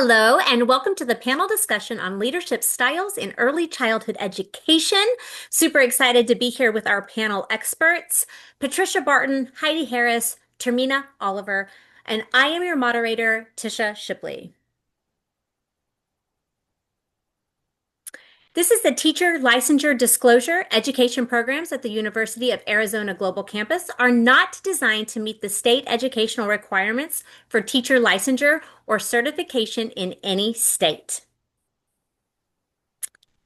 Hello, and welcome to the panel discussion on leadership styles in early childhood education. Super excited to be here with our panel experts, Patricia Barton, Heidi Harris, Termina Oliver, and I am your moderator, Tisha Shipley. This is the Teacher Licensure Disclosure. Education programs at the University of Arizona Global Campus are not designed to meet the state educational requirements for teacher licensure or certification in any state.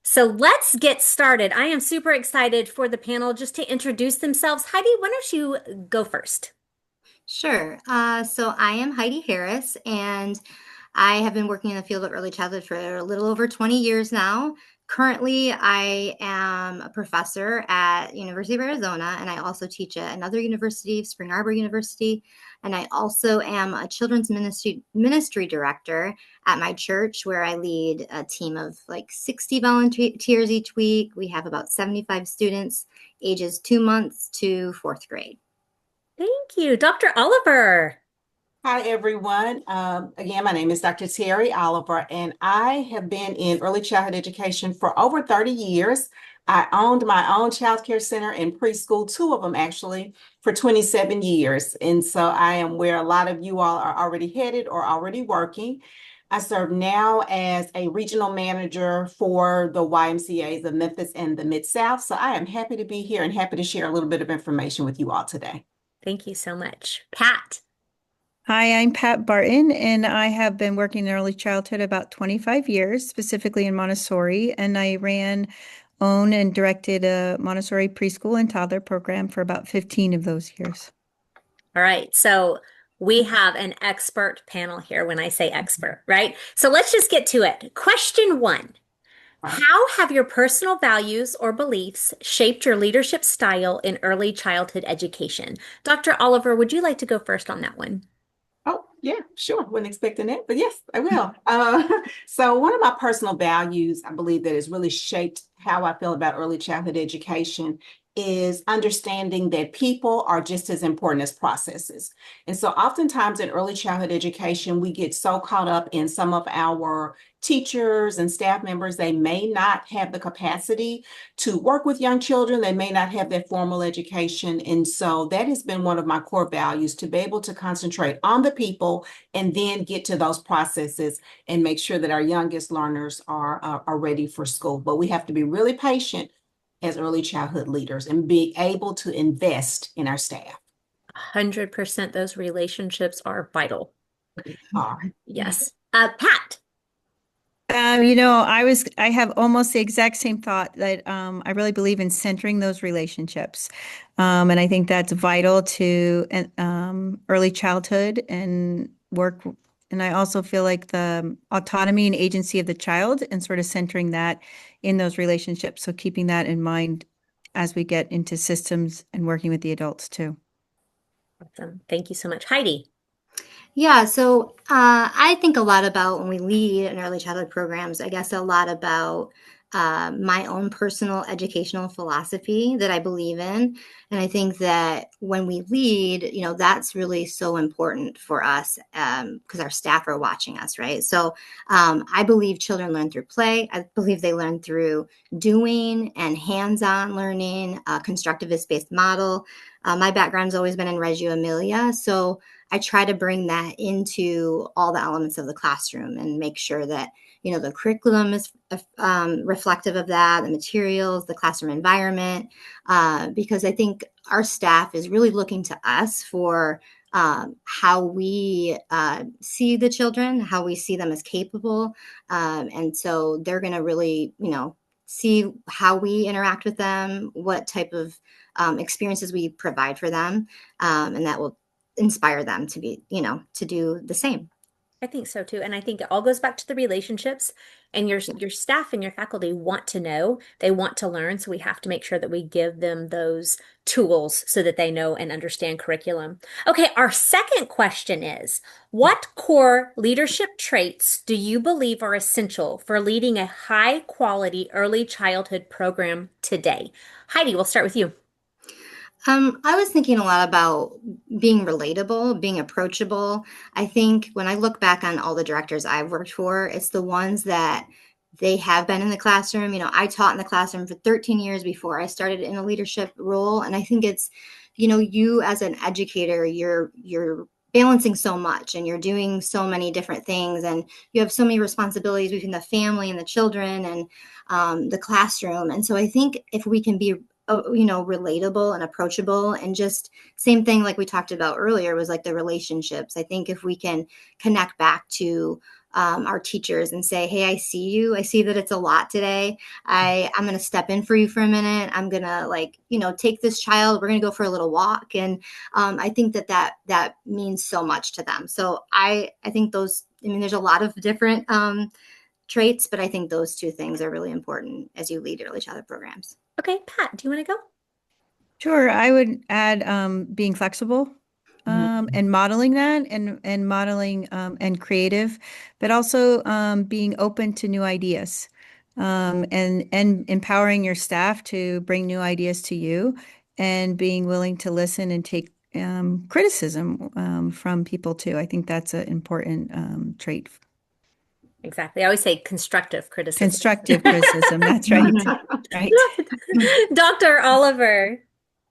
So let's get started. I am super excited for the panel just to introduce themselves. Heidi, why don't you go first? Sure. So I am Heidi Harris, and I have been working in the field of early childhood for a little over 20 years now. Currently, I am a professor at University of Arizona, and I also teach at another university, Spring Arbor University. And I also am a children's ministry director at my church, where I lead a team of like 60 volunteers each week. We have about 75 students, ages 2 months to fourth grade. Thank you. Dr. Oliver. Hi, everyone. Again, my name is Dr. Terry Oliver, and I have been in early childhood education for over 30 years. I owned my own child care center and preschool, two of them actually, for 27 years. And so I am where a lot of you all are already headed or already working. I serve now as a regional manager for the YMCAs of Memphis and the Mid-South. So I am happy to be here and happy to share a little bit of information with you all today. Thank you so much. Pat. Hi, I'm Pat Barton, and I have been working in early childhood about 25 years, specifically in Montessori, and I owned, and directed a Montessori preschool and toddler program for about 15 of those years. All right. So we have an expert panel here when I say expert, right? So let's just get to it. Question one. How have your personal values or beliefs shaped your leadership style in early childhood education? Dr. Oliver, would you like to go first on that one? Oh, yeah, sure. Wasn't expecting that, but yes, I will. So one of my personal values, I believe that has really shaped how I feel about early childhood education is understanding that people are just as important as processes. And so oftentimes in early childhood education, we get so caught up in some of our teachers and staff members, they may not have the capacity to work with young children. They may not have that formal education. And so that has been one of my core values, to be able to concentrate on the people and then get to those processes and make sure that our youngest learners are ready for school. But we have to be really patient as early childhood leaders and be able to invest in our staff. 100% those relationships are vital. They are. Yes. Pat. I have almost the exact same thought that I really believe in centering those relationships. And I think that's vital to early childhood and work. And I also feel like the autonomy and agency of the child and sort of centering that in those relationships. So keeping that in mind as we get into systems and working with the adults too. Awesome. Thank you so much. Heidi. Yeah, so I think a lot about when we lead in early childhood programs, I guess a lot about my own personal educational philosophy that I believe in. And I think that when we lead, that's really so important for us because our staff are watching us, right? So I believe children learn through play. I believe they learn through doing and hands-on learning, constructivist-based model. My background's always been in Reggio Emilia, so I try to bring that into all the elements of the classroom and make sure that, the curriculum is reflective of that, the materials, the classroom environment, because I think our staff is really looking to us for how we see the children, how we see them as capable. And so they're going to really, see how we interact with them, what type of experiences we provide for them, and that will inspire them to be, to do the same. I think so too. And I think it all goes back to the relationships, and your staff and your faculty want to know, they want to learn. So we have to make sure that we give them those tools so that they know and understand curriculum. Okay, our second question is, what core leadership traits do you believe are essential for leading a high quality early childhood program today? Heidi, we'll start with you. I was thinking a lot about, being relatable, being approachable. I think when I look back on all the directors I've worked for, it's the ones that they have been in the classroom. You know, I taught in the classroom for 13 years before I started in a leadership role. And I think it's, you know, you as an educator, you're balancing so much and you're doing so many different things and you have so many responsibilities between the family and the children and the classroom. And so I think if we can be you know, relatable and approachable and just same thing like we talked about earlier was like the relationships. I think if we can connect back to our teachers and say, hey, I see you. I see that it's a lot today. I'm going to step in for you for a minute. I'm going to like, you know, take this child. We're going to go for a little walk. And I think that means so much to them. So I think those, I mean, there's a lot of different traits, but I think those two things are really important as you lead early childhood programs. Okay, Pat, do you want to go? Sure, I would add being flexible Mhm. and modeling that and modeling and creative, but also being open to new ideas and empowering your staff to bring new ideas to you and being willing to listen and take criticism from people too. I think that's an important trait. Exactly. I always say constructive criticism. Constructive criticism. That's right. Right. Dr. Oliver.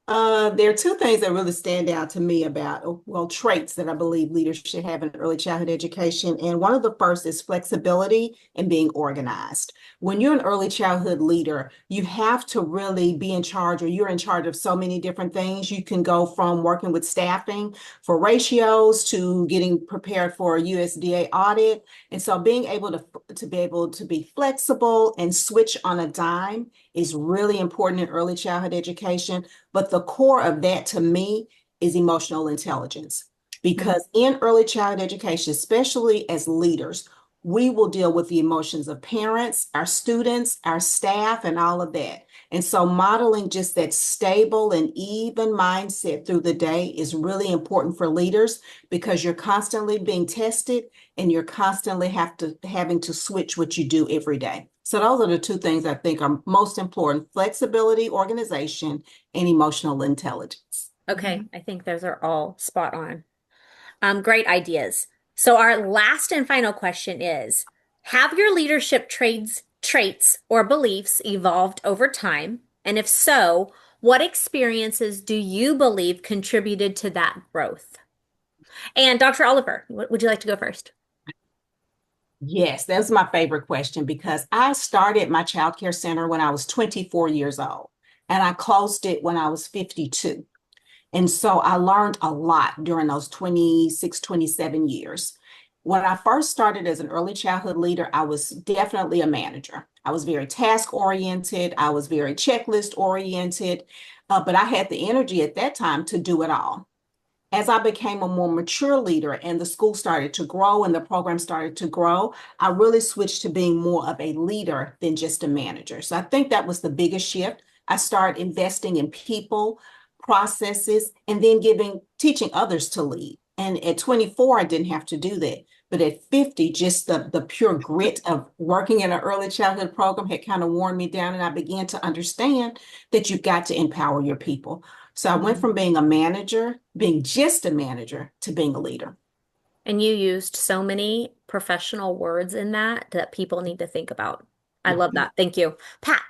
There are two things that really stand out to me about, well, traits that I believe leaders should have in early childhood education. And one of the first is flexibility and being organized. When you're an early childhood leader, you have to really be in charge, or you're in charge of so many different things. You can go from working with staffing for ratios to getting prepared for a USDA audit. And so being able to be flexible and switch on a dime is really important in early childhood education. But the core of that to me is emotional intelligence. Because in early childhood education, especially as leaders, we will deal with the emotions of parents, our students, our staff, and all of that. And so modeling just that stable and even mindset through the day is really important for leaders because you're constantly being tested and you're constantly having to switch what you do every day. So those are the two things I think are most important: flexibility, organization, and emotional intelligence. Okay, I think those are all spot on. Great ideas. So our last and final question is, have your leadership traits or beliefs evolved over time? And if so, what experiences do you believe contributed to that growth? And Dr. Oliver, would you like to go first? Yes, that's my favorite question because I started my child care center when I was 24 years old and I closed it when I was 52. And so I learned a lot during those 26, 27 years. When I first started as an early childhood leader, I was definitely a manager. I was very task oriented. I was very checklist oriented, but I had the energy at that time to do it all. As I became a more mature leader and the school started to grow and the program started to grow, I really switched to being more of a leader than just a manager. So I think that was the biggest shift. I started investing in people, processes, and then teaching others to lead. And at 24, I didn't have to do that. But at 50, just the pure grit of working in an early childhood program had kind of worn me down. And I began to understand that you've got to empower your people. So I went from being a manager, being just a manager, to being a leader. And you used so many professional words in that people need to think about. I love that. Thank you. Pat.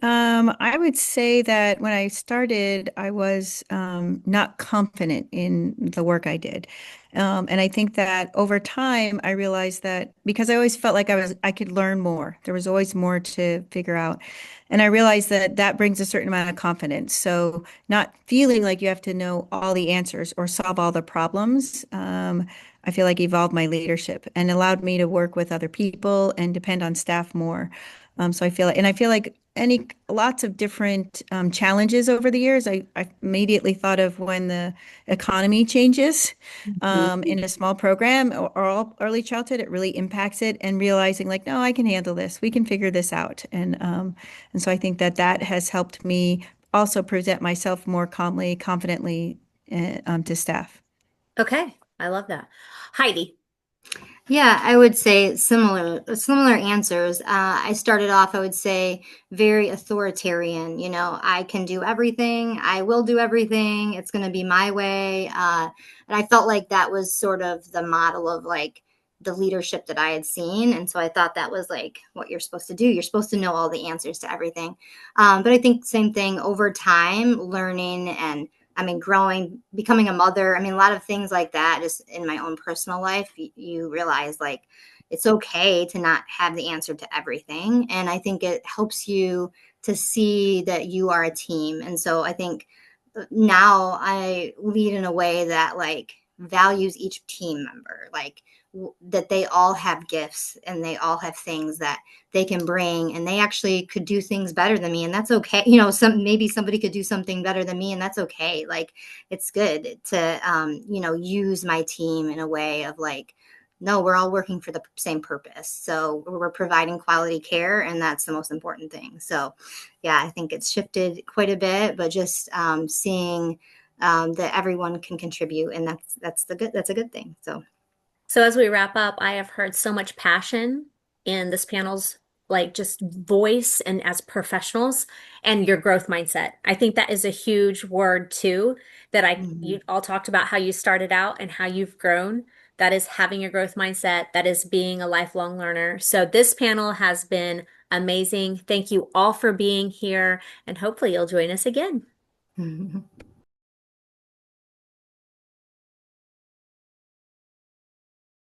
I would say that when I started, I was not confident in the work I did. And I think that over time, I realized that because I always felt like I could learn more. There was always more to figure out. And I realized that that brings a certain amount of confidence. So not feeling like you have to know all the answers or solve all the problems, I feel like evolved my leadership and allowed me to work with other people and depend on staff more. So I feel like any lots of different challenges over the years. I immediately thought of when the economy changes Mhm. in a small program or all early childhood, it really impacts it. And realizing like, no, I can handle this. We can figure this out. And so I think that that has helped me also present myself more calmly, confidently to staff. Okay, I love that. Heidi. Yeah, I would say similar answers. I started off, I would say, very authoritarian. You know, I can do everything. I will do everything. It's going to be my way. And I felt like that was sort of the model of like the leadership that I had seen. And so I thought that was like what you're supposed to do. You're supposed to know all the answers to everything. But I think same thing over time, learning and I mean, growing, becoming a mother. I mean, a lot of things like that, just in my own personal life, you realize like it's okay to not have the answer to everything. And I think it helps you to see that you are a team. And so I think now I lead in a way that like values each team member, like that they all have gifts and they all have things that they can bring and they actually could do things better than me and that's okay. You know, maybe somebody could do something better than me and that's okay. Like it's good to you know, use my team in a way of like no, we're all working for the same purpose. So we're providing quality care and that's the most important thing. So yeah, I think it's shifted quite a bit, but just seeing that everyone can contribute, and that's a good thing. So So as we wrap up, I have heard so much passion in this panel's like just voice and as professionals and your growth mindset. I think that is a huge word too that you mhm. all talked about how you started out and how you've grown. That is having your growth mindset. That is being a lifelong learner. So this panel has been amazing. Thank you all for being here and hopefully you'll join us again.